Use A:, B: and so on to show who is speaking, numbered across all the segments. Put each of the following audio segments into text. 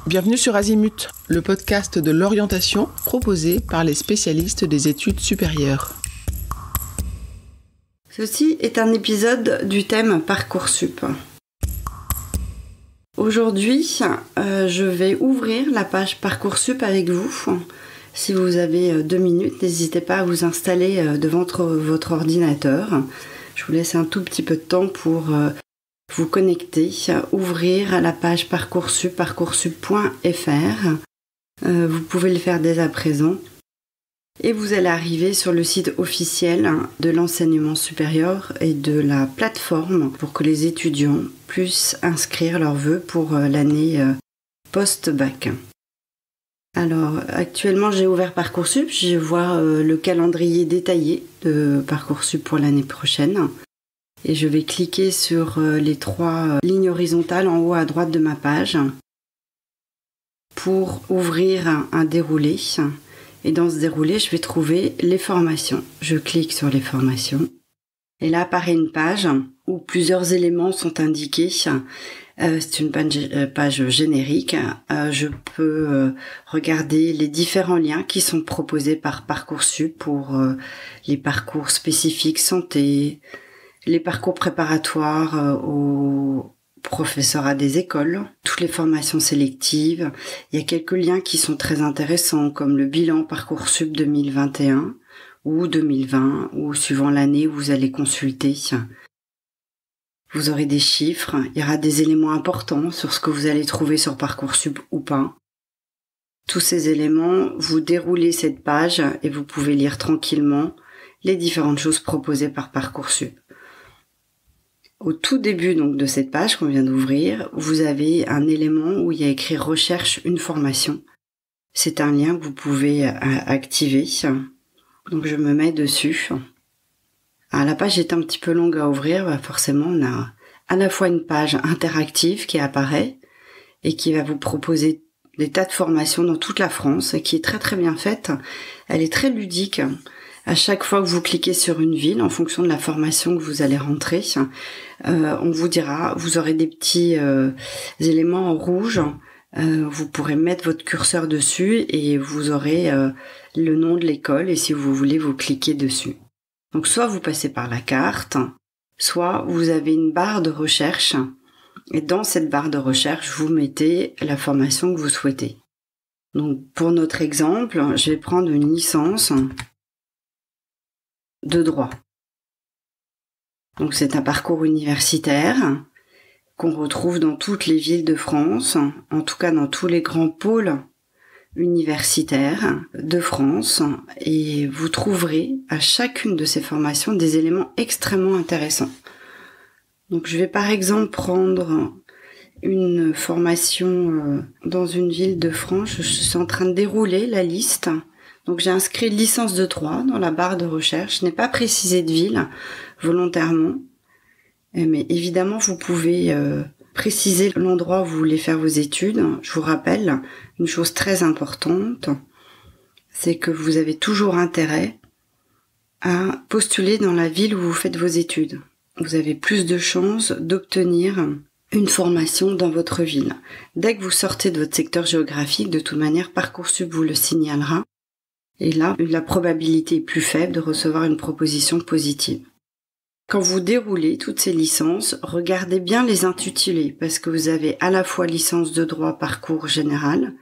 A: Bienvenue sur Azimut, le podcast de l'orientation proposé par les spécialistes des études supérieures.
B: Ceci est un épisode du thème Parcoursup. Aujourd'hui, je vais ouvrir la page Parcoursup avec vous. Si vous avez 2 minutes, n'hésitez pas à vous installer devant votre ordinateur. Je vous laisse un tout petit peu de temps pour vous connecter, ouvrir la page Parcoursup, parcoursup.fr. Vous pouvez le faire dès à présent. Et vous allez arriver sur le site officiel de l'enseignement supérieur et de la plateforme pour que les étudiants puissent inscrire leurs vœux pour l'année post-bac. Alors, actuellement, j'ai ouvert Parcoursup. Je vais voir le calendrier détaillé de Parcoursup pour l'année prochaine. Et je vais cliquer sur les 3 lignes horizontales en haut à droite de ma page pour ouvrir un déroulé. Et dans ce déroulé, je vais trouver les formations. Je clique sur les formations. Et là apparaît une page où plusieurs éléments sont indiqués. C'est une page générique. Je peux regarder les différents liens qui sont proposés par Parcoursup pour les parcours spécifiques santé, les parcours préparatoires au professorat des écoles, toutes les formations sélectives. Il y a quelques liens qui sont très intéressants, comme le bilan Parcoursup 2021 ou 2020, ou suivant l'année où vous allez consulter. Vous aurez des chiffres, il y aura des éléments importants sur ce que vous allez trouver sur Parcoursup ou pas. Tous ces éléments, vous déroulez cette page et vous pouvez lire tranquillement les différentes choses proposées par Parcoursup. Au tout début donc de cette page qu'on vient d'ouvrir, vous avez un élément où il y a écrit « Recherche une formation ». C'est un lien que vous pouvez activer. Donc je me mets dessus. Alors la page est un petit peu longue à ouvrir. Forcément, on a à la fois une page interactive qui apparaît et qui va vous proposer des tas de formations dans toute la France et qui est très très bien faite. Elle est très ludique. À chaque fois que vous cliquez sur une ville, en fonction de la formation que vous allez rentrer, on vous dira, vous aurez des petits éléments en rouge. Vous pourrez mettre votre curseur dessus et vous aurez le nom de l'école et si vous voulez, vous cliquez dessus. Donc soit vous passez par la carte, soit vous avez une barre de recherche et dans cette barre de recherche, vous mettez la formation que vous souhaitez. Donc pour notre exemple, je vais prendre une licence de droit. Donc c'est un parcours universitaire qu'on retrouve dans toutes les villes de France, en tout cas dans tous les grands pôles universitaires de France, et vous trouverez à chacune de ces formations des éléments extrêmement intéressants. Donc je vais par exemple prendre une formation dans une ville de France, je suis en train de dérouler la liste. Donc j'ai inscrit licence de droit dans la barre de recherche. Je n'ai pas précisé de ville volontairement. Mais évidemment, vous pouvez préciser l'endroit où vous voulez faire vos études. Je vous rappelle une chose très importante, c'est que vous avez toujours intérêt à postuler dans la ville où vous faites vos études. Vous avez plus de chances d'obtenir une formation dans votre ville. Dès que vous sortez de votre secteur géographique, de toute manière, Parcoursup vous le signalera. Et là, la probabilité est plus faible de recevoir une proposition positive. Quand vous déroulez toutes ces licences, regardez bien les intitulés, parce que vous avez à la fois licence de droit parcours général,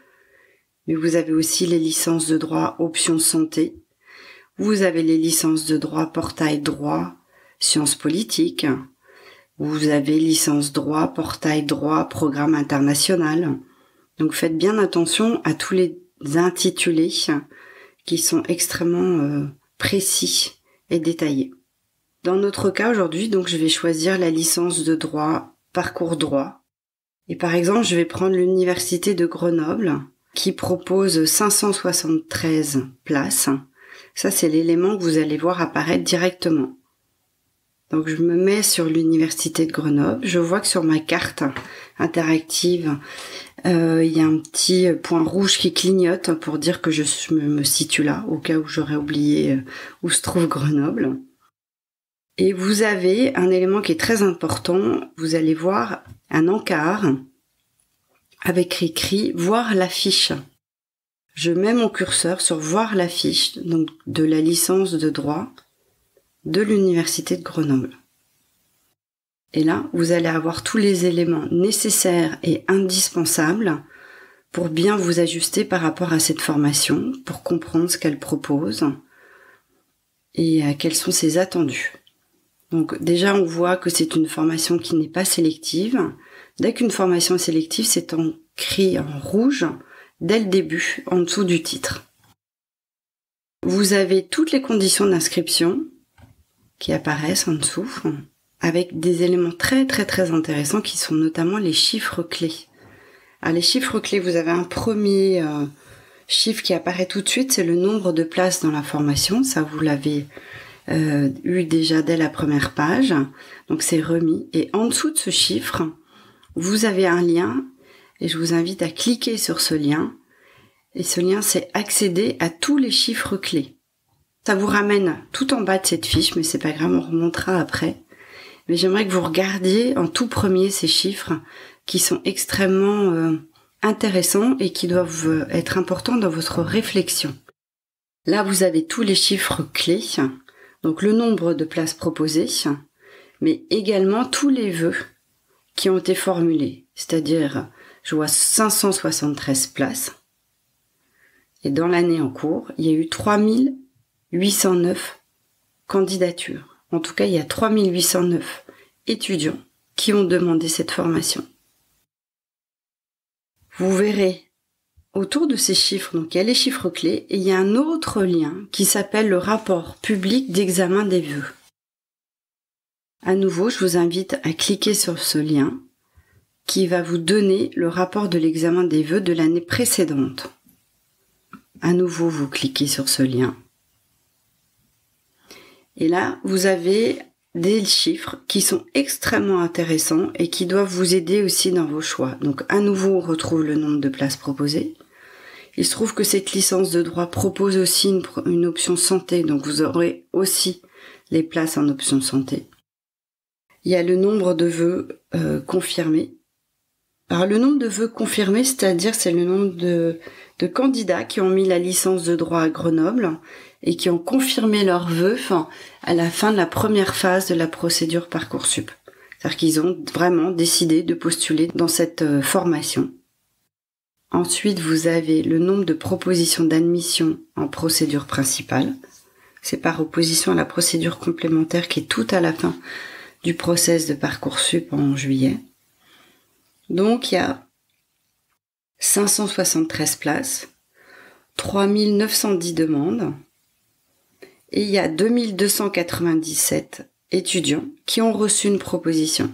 B: mais vous avez aussi les licences de droit option santé, vous avez les licences de droit portail droit sciences politiques, vous avez licence droit portail droit programme international. Donc faites bien attention à tous les intitulés qui sont extrêmement précis et détaillés. Dans notre cas aujourd'hui, donc je vais choisir la licence de droit, parcours droit. Et par exemple, je vais prendre l'université de Grenoble qui propose 573 places. Ça, c'est l'élément que vous allez voir apparaître directement. Donc je me mets sur l'université de Grenoble. Je vois que sur ma carte interactive, il y a un petit point rouge qui clignote pour dire que je me situe là, au cas où j'aurais oublié où se trouve Grenoble. Et vous avez un élément qui est très important, vous allez voir un encart avec écrit « Voir l'affiche ». Je mets mon curseur sur « Voir l'affiche » donc de la licence de droit de l'Université de Grenoble. Et là, vous allez avoir tous les éléments nécessaires et indispensables pour bien vous ajuster par rapport à cette formation, pour comprendre ce qu'elle propose et quels sont ses attendus. Donc déjà, on voit que c'est une formation qui n'est pas sélective. Dès qu'une formation est sélective, c'est écrit en rouge dès le début, en dessous du titre. Vous avez toutes les conditions d'inscription qui apparaissent en dessous, avec des éléments très très très intéressants qui sont notamment les chiffres clés. Alors les chiffres clés, vous avez un premier chiffre qui apparaît tout de suite, c'est le nombre de places dans la formation. Ça, vous l'avez eu déjà dès la première page, donc c'est remis. Et en dessous de ce chiffre, vous avez un lien, et je vous invite à cliquer sur ce lien. Et ce lien, c'est accéder à tous les chiffres clés. Ça vous ramène tout en bas de cette fiche, mais c'est pas grave, on remontera après. Mais j'aimerais que vous regardiez en tout premier ces chiffres qui sont extrêmement intéressants et qui doivent être importants dans votre réflexion. Là, vous avez tous les chiffres clés, donc le nombre de places proposées, mais également tous les vœux qui ont été formulés. C'est-à-dire, je vois 573 places. Et dans l'année en cours, il y a eu 3809 candidatures. En tout cas, il y a 3809 étudiants qui ont demandé cette formation. Vous verrez autour de ces chiffres, donc il y a les chiffres clés et il y a un autre lien qui s'appelle le rapport public d'examen des vœux. À nouveau, je vous invite à cliquer sur ce lien qui va vous donner le rapport de l'examen des vœux de l'année précédente. À nouveau, vous cliquez sur ce lien. Et là, vous avez des chiffres qui sont extrêmement intéressants et qui doivent vous aider aussi dans vos choix. Donc, à nouveau, on retrouve le nombre de places proposées. Il se trouve que cette licence de droit propose aussi une option santé, donc vous aurez aussi les places en option santé. Il y a le nombre de vœux confirmés. Alors, le nombre de vœux confirmés, c'est-à-dire c'est le nombre de candidats qui ont mis la licence de droit à Grenoble et qui ont confirmé leurs vœux à la fin de la première phase de la procédure Parcoursup. C'est-à-dire qu'ils ont vraiment décidé de postuler dans cette formation. Ensuite, vous avez le nombre de propositions d'admission en procédure principale. C'est par opposition à la procédure complémentaire qui est tout à la fin du process de Parcoursup en juillet. Donc, il y a 573 places, 3910 demandes, et il y a 2297 étudiants qui ont reçu une proposition.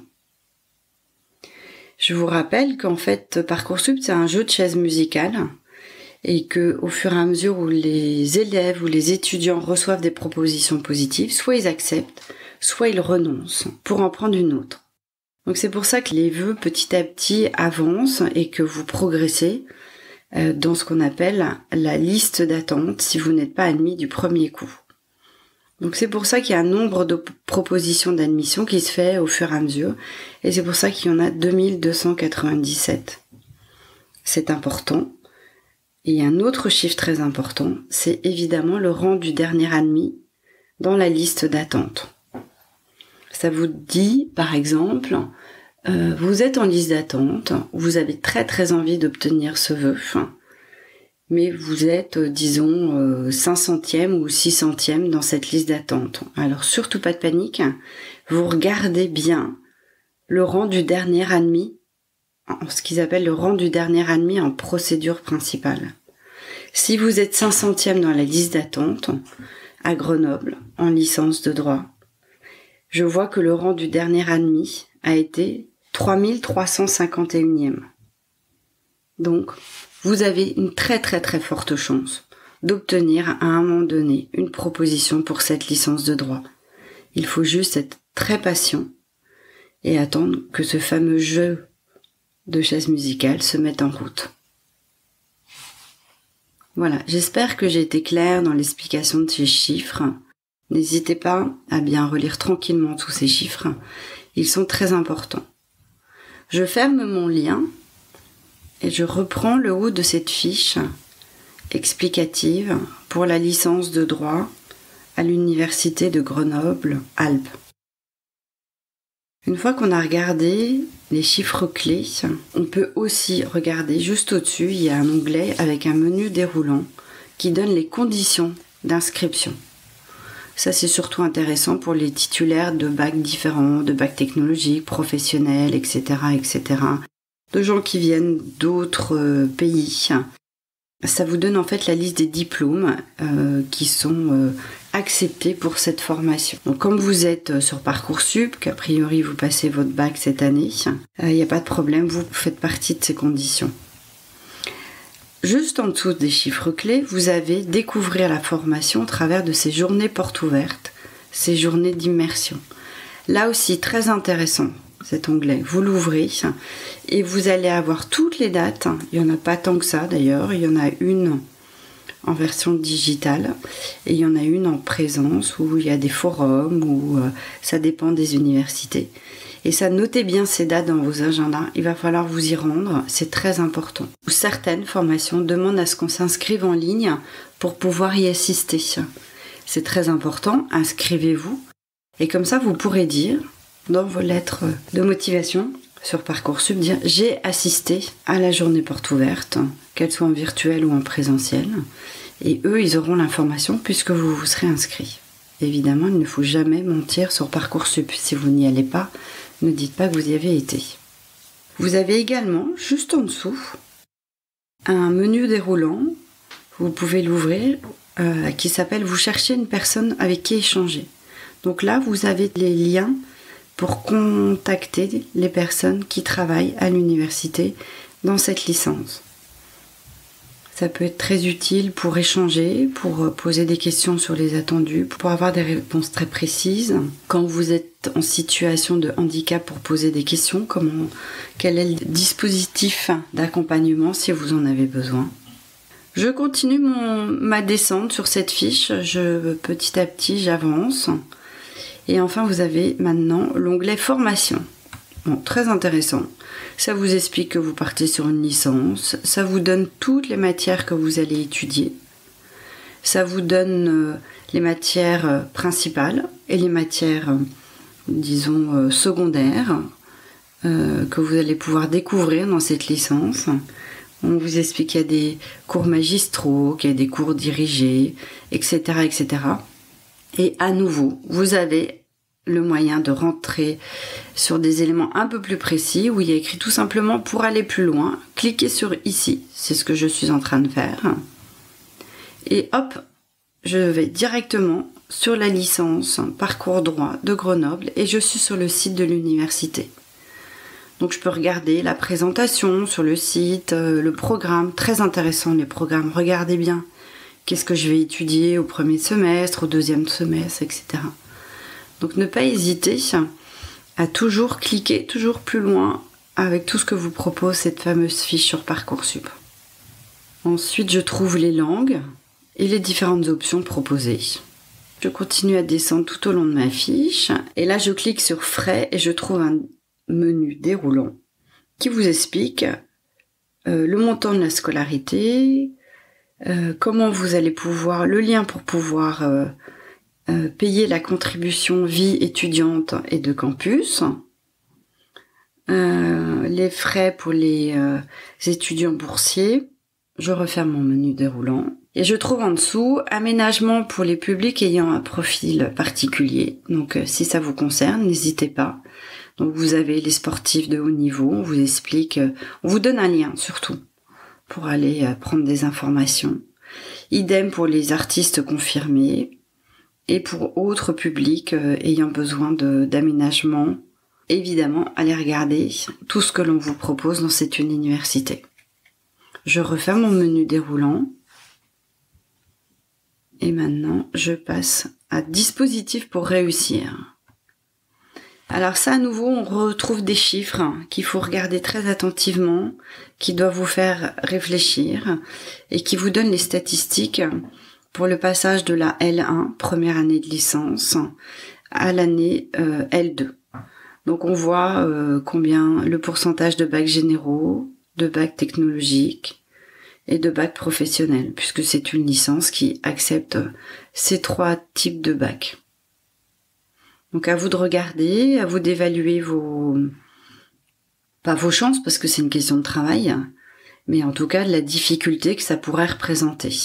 B: Je vous rappelle qu'en fait, Parcoursup, c'est un jeu de chaises musicales et que au fur et à mesure où les élèves ou les étudiants reçoivent des propositions positives, soit ils acceptent, soit ils renoncent pour en prendre une autre. Donc c'est pour ça que les vœux petit à petit avancent et que vous progressez dans ce qu'on appelle la liste d'attente si vous n'êtes pas admis du premier coup. Donc c'est pour ça qu'il y a un nombre de propositions d'admission qui se fait au fur et à mesure et c'est pour ça qu'il y en a 2297. C'est important. Et un autre chiffre très important, c'est évidemment le rang du dernier admis dans la liste d'attente. Ça vous dit, par exemple, vous êtes en liste d'attente, vous avez très très envie d'obtenir ce vœu, mais vous êtes, disons, 500e ou 600e dans cette liste d'attente. Alors surtout pas de panique, vous regardez bien le rang du dernier admis, ce qu'ils appellent le rang du dernier admis en procédure principale. Si vous êtes 500e dans la liste d'attente, à Grenoble, en licence de droit, je vois que le rang du dernier admis a été 3351e. Donc, vous avez une très très très forte chance d'obtenir à un moment donné une proposition pour cette licence de droit. Il faut juste être très patient et attendre que ce fameux jeu de chaises musicales se mette en route. Voilà, j'espère que j'ai été claire dans l'explication de ces chiffres. N'hésitez pas à bien relire tranquillement tous ces chiffres. Ils sont très importants. Je ferme mon lien et je reprends le haut de cette fiche explicative pour la licence de droit à l'université de Grenoble-Alpes. Une fois qu'on a regardé les chiffres clés, on peut aussi regarder juste au-dessus, il y a un onglet avec un menu déroulant qui donne les conditions d'inscription. Ça, c'est surtout intéressant pour les titulaires de bacs différents, de bacs technologiques, professionnels, etc., etc., de gens qui viennent d'autres pays. Ça vous donne en fait la liste des diplômes qui sont acceptés pour cette formation. Donc comme vous êtes sur Parcoursup, qu'a priori vous passez votre bac cette année, il n'y a pas de problème, vous faites partie de ces conditions. Juste en dessous des chiffres clés, vous avez découvrir la formation au travers de ces journées portes ouvertes, ces journées d'immersion. Là aussi, très intéressant, cet onglet. Vous l'ouvrez et vous allez avoir toutes les dates. Il n'y en a pas tant que ça d'ailleurs. Il y en a une en version digitale et il y en a une en présence où il y a des forums, où ça dépend des universités. Et ça, notez bien ces dates dans vos agendas. Il va falloir vous y rendre. C'est très important. Certaines formations demandent à ce qu'on s'inscrive en ligne pour pouvoir y assister. C'est très important. Inscrivez-vous. Et comme ça, vous pourrez dire dans vos lettres de motivation sur Parcoursup, dire « J'ai assisté à la journée porte ouverte », qu'elle soit en virtuel ou en présentiel. Et eux, ils auront l'information puisque vous vous serez inscrit. Évidemment, il ne faut jamais mentir sur Parcoursup. Si vous n'y allez pas, ne dites pas que vous y avez été. Vous avez également, juste en dessous, un menu déroulant. Vous pouvez l'ouvrir, qui s'appelle « Vous cherchez une personne avec qui échanger ». Donc là, vous avez les liens pour contacter les personnes qui travaillent à l'université dans cette licence. Ça peut être très utile pour échanger, pour poser des questions sur les attendus, pour avoir des réponses très précises. Quand vous êtes en situation de handicap, pour poser des questions, quel est le dispositif d'accompagnement si vous en avez besoin. Je continue ma descente sur cette fiche. Petit à petit, j'avance. Et enfin, vous avez maintenant l'onglet formation. Bon, très intéressant. Ça vous explique que vous partez sur une licence. Ça vous donne toutes les matières que vous allez étudier. Ça vous donne les matières principales et les matières, secondaires que vous allez pouvoir découvrir dans cette licence. On vous explique qu'il y a des cours magistraux, qu'il y a des cours dirigés, etc., etc. Et à nouveau, vous avez le moyen de rentrer sur des éléments un peu plus précis où il y a écrit tout simplement pour aller plus loin, cliquez sur ici, c'est ce que je suis en train de faire. Et hop, je vais directement sur la licence Parcours droit de Grenoble et je suis sur le site de l'université. Donc je peux regarder la présentation sur le site, le programme, très intéressant les programmes, regardez bien. Qu'est-ce que je vais étudier au premier semestre, au deuxième semestre, etc. Donc ne pas hésiter à toujours cliquer toujours plus loin avec tout ce que vous propose cette fameuse fiche sur Parcoursup. Ensuite, je trouve les langues et les différentes options proposées. Je continue à descendre tout au long de ma fiche et là je clique sur frais et je trouve un menu déroulant qui vous explique le montant de la scolarité, comment vous allez pouvoir, le lien pour pouvoir payer la contribution vie étudiante et de campus, les frais pour les étudiants boursiers. Je referme mon menu déroulant et je trouve en dessous aménagement pour les publics ayant un profil particulier. Donc si ça vous concerne, n'hésitez pas. Donc vous avez les sportifs de haut niveau, on vous explique, on vous donne un lien surtout pour aller prendre des informations. Idem pour les artistes confirmés et pour autres publics ayant besoin d'aménagement. Évidemment, allez regarder tout ce que l'on vous propose dans cette université. Je referme mon menu déroulant et maintenant je passe à dispositif pour réussir. Alors ça, à nouveau, on retrouve des chiffres qu'il faut regarder très attentivement, qui doivent vous faire réfléchir et qui vous donnent les statistiques pour le passage de la L1, première année de licence, à l'année L2. Donc on voit combien le pourcentage de bacs généraux, de bac technologique et de bac professionnel, puisque c'est une licence qui accepte ces 3 types de bac. Donc à vous de regarder, à vous d'évaluer pas vos chances, parce que c'est une question de travail, mais en tout cas de la difficulté que ça pourrait représenter.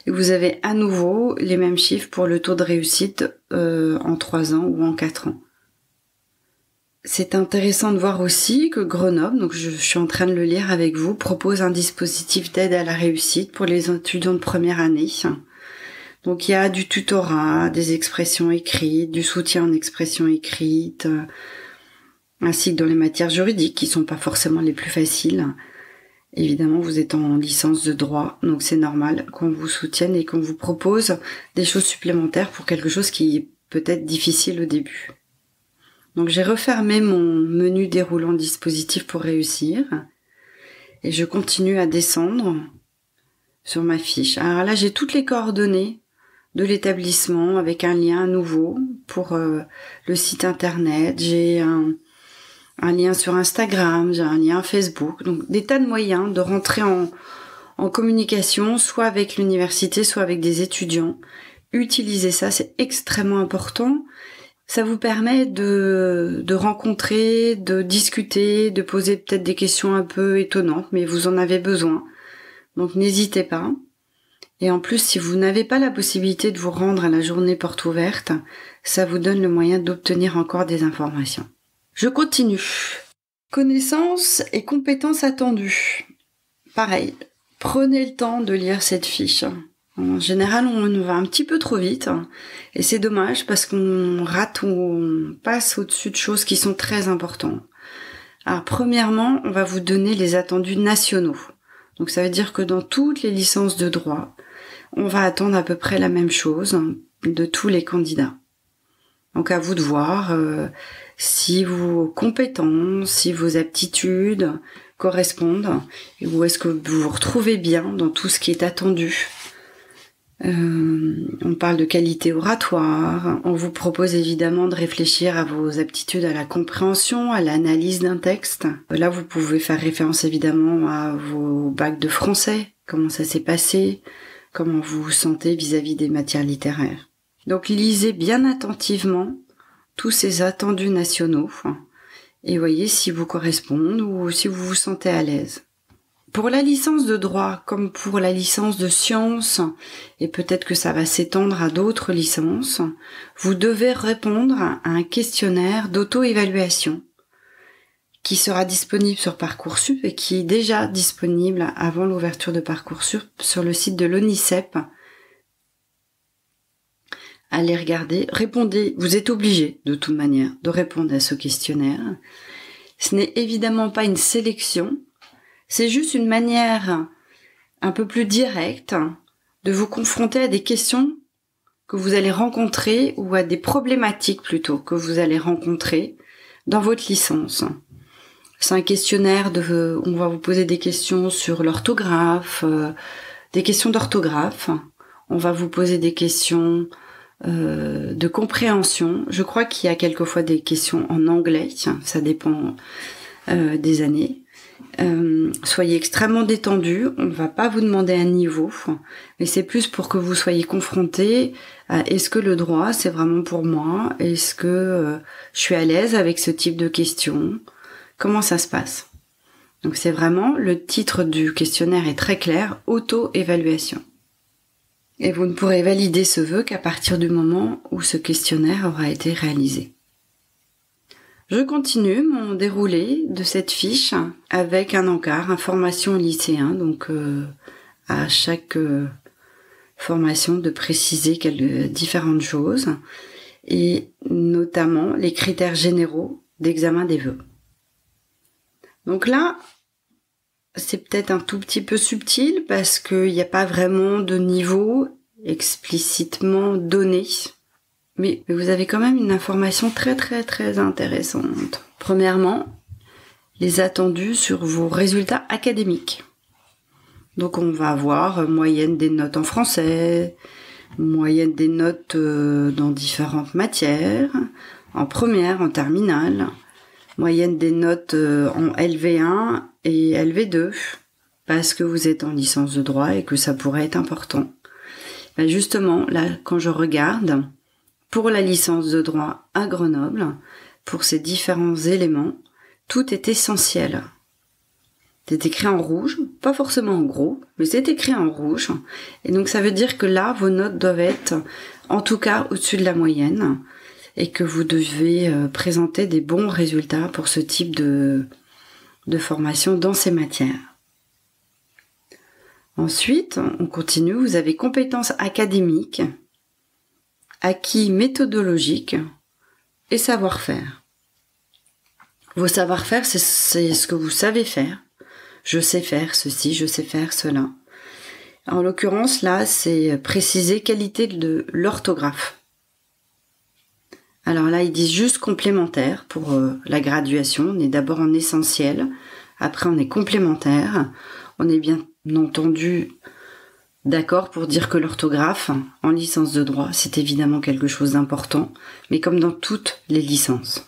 B: Et vous avez à nouveau les mêmes chiffres pour le taux de réussite en 3 ans ou en 4 ans. C'est intéressant de voir aussi que Grenoble, donc je suis en train de le lire avec vous, propose un dispositif d'aide à la réussite pour les étudiants de première année. Donc il y a du tutorat, des expressions écrites, du soutien en expressions écrites, ainsi que dans les matières juridiques qui sont pas forcément les plus faciles. Évidemment, vous êtes en licence de droit, donc c'est normal qu'on vous soutienne et qu'on vous propose des choses supplémentaires pour quelque chose qui est peut-être difficile au début. Donc j'ai refermé mon menu déroulant dispositif pour réussir et je continue à descendre sur ma fiche. Alors là, j'ai toutes les coordonnées de l'établissement avec un lien nouveau pour le site internet. J'ai un lien sur Instagram, j'ai un lien Facebook, donc des tas de moyens de rentrer en communication, soit avec l'université, soit avec des étudiants. Utilisez ça, c'est extrêmement important. Ça vous permet de rencontrer, de discuter, de poser peut-être des questions un peu étonnantes, mais vous en avez besoin. Donc n'hésitez pas. Et en plus, si vous n'avez pas la possibilité de vous rendre à la journée porte ouverte, ça vous donne le moyen d'obtenir encore des informations. Je continue. Connaissances et compétences attendues. Pareil, prenez le temps de lire cette fiche. En général, on va un petit peu trop vite et c'est dommage parce qu'on rate ou on passe au-dessus de choses qui sont très importantes. Alors, premièrement, on va vous donner les attendus nationaux. Donc, ça veut dire que dans toutes les licences de droit, on va attendre à peu près la même chose de tous les candidats. Donc, à vous de voir si vos compétences, si vos aptitudes correspondent, ou est-ce que vous vous retrouvez bien dans tout ce qui est attendu. On parle de qualité oratoire, on vous propose évidemment de réfléchir à vos aptitudes à la compréhension, à l'analyse d'un texte. Là, vous pouvez faire référence évidemment à vos bacs de français, comment ça s'est passé, comment vous vous sentez vis-à-vis des matières littéraires. Donc lisez bien attentivement tous ces attendus nationaux et voyez si vous correspondent ou si vous vous sentez à l'aise. Pour la licence de droit, comme pour la licence de sciences, et peut-être que ça va s'étendre à d'autres licences, vous devez répondre à un questionnaire d'auto-évaluation qui sera disponible sur Parcoursup et qui est déjà disponible avant l'ouverture de Parcoursup sur le site de l'ONICEP. Allez regarder, répondez, vous êtes obligé de toute manière de répondre à ce questionnaire. Ce n'est évidemment pas une sélection, c'est juste une manière un peu plus directe de vous confronter à des questions que vous allez rencontrer ou à des problématiques plutôt que vous allez rencontrer dans votre licence. C'est un questionnaire on va vous poser des questions sur l'orthographe, des questions d'orthographe. On va vous poser des questions de compréhension. Je crois qu'il y a quelquefois des questions en anglais, ça dépend des années. Soyez extrêmement détendu, on ne va pas vous demander un niveau, mais c'est plus pour que vous soyez confrontés à est-ce que le droit c'est vraiment pour moi, est-ce que je suis à l'aise avec ce type de questions, comment ça se passe. Donc c'est vraiment, le titre du questionnaire est très clair, auto-évaluation. Et vous ne pourrez valider ce vœu qu'à partir du moment où ce questionnaire aura été réalisé. Je continue mon déroulé de cette fiche avec un encart, information lycéen, donc à chaque formation de préciser différentes choses, et notamment les critères généraux d'examen des vœux. Donc là, c'est peut-être un tout petit peu subtil parce qu'il n'y a pas vraiment de niveau explicitement donné. Mais vous avez quand même une information très très très intéressante. Premièrement, les attendus sur vos résultats académiques. Donc on va avoir moyenne des notes en français, moyenne des notes dans différentes matières, en première, en terminale, moyenne des notes en LV1 et LV2 parce que vous êtes en licence de droit et que ça pourrait être important. Ben justement, là, quand je regarde, pour la licence de droit à Grenoble, pour ces différents éléments, tout est essentiel. C'est écrit en rouge, pas forcément en gros, mais c'est écrit en rouge. Et donc ça veut dire que là, vos notes doivent être, en tout cas, au-dessus de la moyenne, et que vous devez présenter des bons résultats pour ce type de formation dans ces matières. Ensuite, on continue, vous avez compétences académiques, acquis méthodologiques et savoir-faire. Vos savoir-faire, c'est ce que vous savez faire. Je sais faire ceci, je sais faire cela. En l'occurrence, là, c'est préciser qualité de l'orthographe. Alors là, ils disent juste complémentaire pour la graduation. On est d'abord en essentiel, après on est complémentaire. On est bien entendu d'accord pour dire que l'orthographe, en licence de droit, c'est évidemment quelque chose d'important, mais comme dans toutes les licences.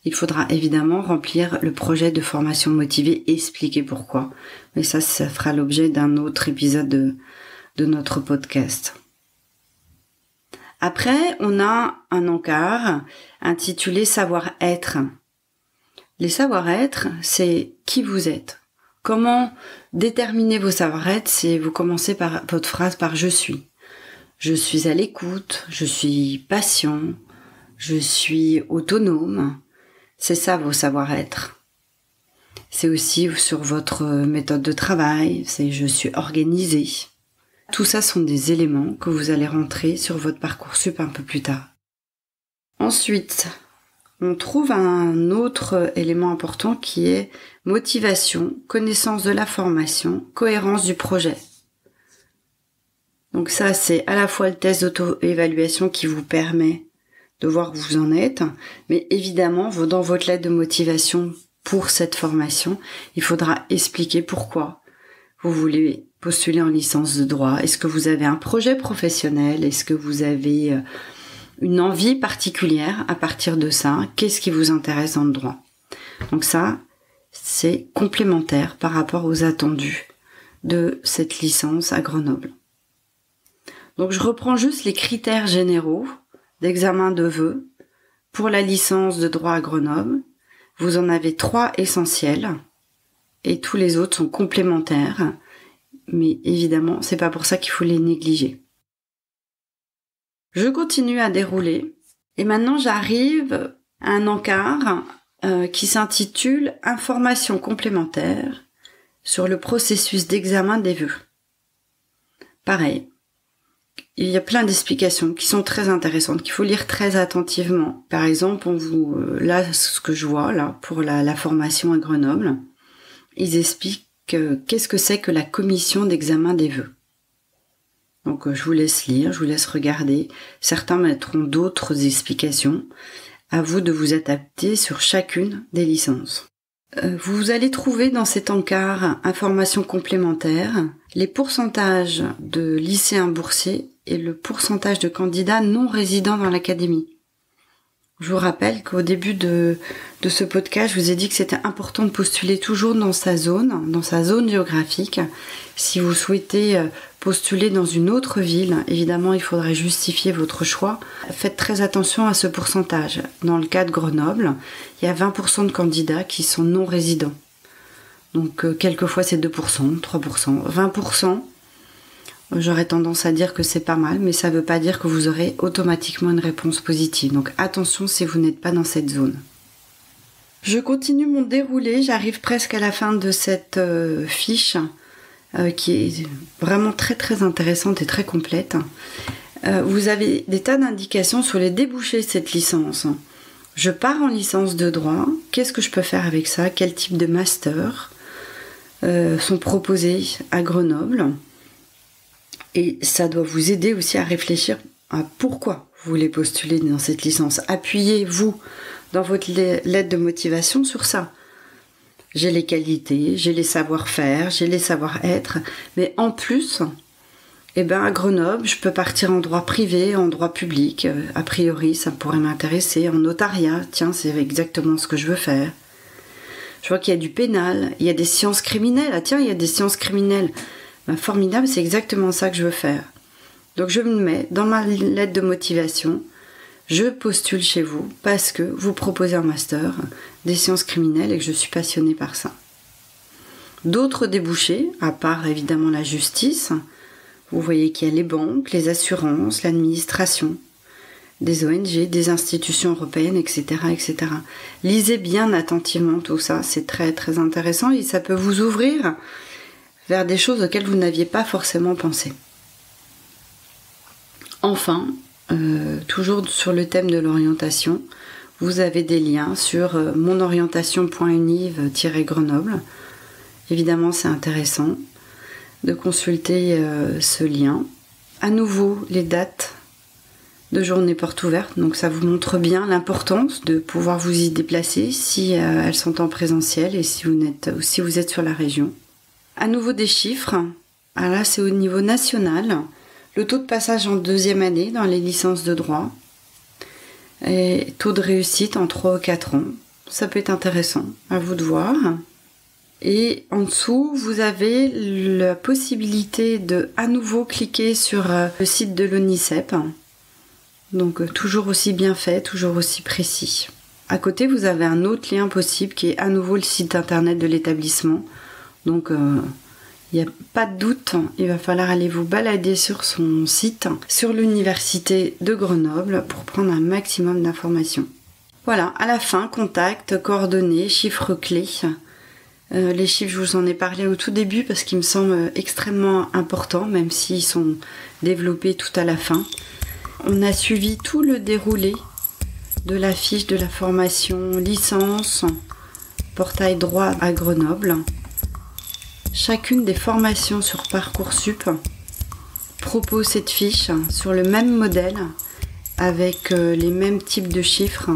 B: Il faudra évidemment remplir le projet de formation motivée et expliquer pourquoi. Mais ça fera l'objet d'un autre épisode de notre podcast. Après, on a un encart intitulé savoir-être. Les savoir-être, c'est qui vous êtes. Comment déterminer vos savoir-être, c'est vous commencez par votre phrase par je suis. Je suis à l'écoute, je suis patient, je suis autonome. C'est ça vos savoir-être. C'est aussi sur votre méthode de travail, c'est je suis organisé. Tout ça sont des éléments que vous allez rentrer sur votre Parcoursup un peu plus tard. Ensuite, on trouve un autre élément important qui est motivation, connaissance de la formation, cohérence du projet. Donc ça, c'est à la fois le test d'auto-évaluation qui vous permet de voir où vous en êtes, mais évidemment, dans votre lettre de motivation pour cette formation, il faudra expliquer pourquoi vous voulez postuler en licence de droit. Est-ce que vous avez un projet professionnel? Est-ce que vous avez une envie particulière à partir de ça? Qu'est-ce qui vous intéresse dans le droit? Donc ça, c'est complémentaire par rapport aux attendus de cette licence à Grenoble. Donc je reprends juste les critères généraux d'examen de vœux pour la licence de droit à Grenoble. Vous en avez 3 essentiels et tous les autres sont complémentaires. Mais évidemment, c'est pas pour ça qu'il faut les négliger. Je continue à dérouler et maintenant j'arrive à un encart qui s'intitule Informations complémentaires sur le processus d'examen des vœux. Pareil, il y a plein d'explications qui sont très intéressantes, qu'il faut lire très attentivement. Par exemple, là, ce que je vois là pour la formation à Grenoble, ils expliquent qu'est-ce que c'est que la commission d'examen des vœux. Donc je vous laisse lire, je vous laisse regarder. Certains mettront d'autres explications. À vous de vous adapter sur chacune des licences. Vous allez trouver dans cet encart informations complémentaires les pourcentages de lycéens boursiers et le pourcentage de candidats non résidents dans l'académie. Je vous rappelle qu'au début de ce podcast, je vous ai dit que c'était important de postuler toujours dans sa zone géographique. Si vous souhaitez postuler dans une autre ville, évidemment, il faudrait justifier votre choix. Faites très attention à ce pourcentage. Dans le cas de Grenoble, il y a 20% de candidats qui sont non résidents. Donc, quelquefois, c'est 2%, 3%, 20%. J'aurais tendance à dire que c'est pas mal, mais ça ne veut pas dire que vous aurez automatiquement une réponse positive. Donc attention si vous n'êtes pas dans cette zone. Je continue mon déroulé, j'arrive presque à la fin de cette fiche qui est vraiment très très intéressante et très complète. Vous avez des tas d'indications sur les débouchés de cette licence. Je pars en licence de droit, qu'est-ce que je peux faire avec ça? Quel type de master sont proposés à Grenoble? Et ça doit vous aider aussi à réfléchir à pourquoi vous voulez postuler dans cette licence. Appuyez-vous dans votre lettre de motivation sur ça. J'ai les qualités, j'ai les savoir-faire, j'ai les savoir-être, mais en plus, à Grenoble, je peux partir en droit privé, en droit public. A priori, ça pourrait m'intéresser. En notariat, tiens, c'est exactement ce que je veux faire. Je vois qu'il y a du pénal, il y a des sciences criminelles. Ah tiens, il y a des sciences criminelles. Ben, formidable, c'est exactement ça que je veux faire. Donc je me mets dans ma lettre de motivation, je postule chez vous parce que vous proposez un master des sciences criminelles et que je suis passionnée par ça. D'autres débouchés, à part évidemment la justice, vous voyez qu'il y a les banques, les assurances, l'administration, des ONG, des institutions européennes, etc., etc. Lisez bien attentivement tout ça, c'est très très intéressant et ça peut vous ouvrir vers des choses auxquelles vous n'aviez pas forcément pensé. Enfin, toujours sur le thème de l'orientation, vous avez des liens sur monorientation.univ-Grenoble. Évidemment, c'est intéressant de consulter ce lien. À nouveau, les dates de journée porte ouverte, donc ça vous montre bien l'importance de pouvoir vous y déplacer si elles sont en présentiel et si vous êtes sur la région. À nouveau des chiffres, alors là c'est au niveau national, le taux de passage en 2e année dans les licences de droit et taux de réussite en 3 ou 4 ans, ça peut être intéressant, à vous de voir. Et en dessous, vous avez la possibilité de à nouveau cliquer sur le site de l'ONICEP. Donc toujours aussi bien fait, toujours aussi précis. À côté, vous avez un autre lien possible qui est à nouveau le site internet de l'établissement. Donc il n'y a pas de doute, il va falloir aller vous balader sur son site, sur l'université de Grenoble pour prendre un maximum d'informations. Voilà, à la fin, contact, coordonnées, chiffres clés. Les chiffres, je vous en ai parlé au tout début parce qu'ils me semblent extrêmement importants, même s'ils sont développés tout à la fin. On a suivi tout le déroulé de la fiche de la formation licence, portail droit à Grenoble. Chacune des formations sur Parcoursup propose cette fiche sur le même modèle avec les mêmes types de chiffres.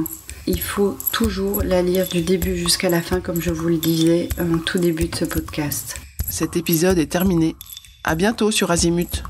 B: Il faut toujours la lire du début jusqu'à la fin, comme je vous le disais en tout début de ce podcast.
A: Cet épisode est terminé. À bientôt sur Azimut.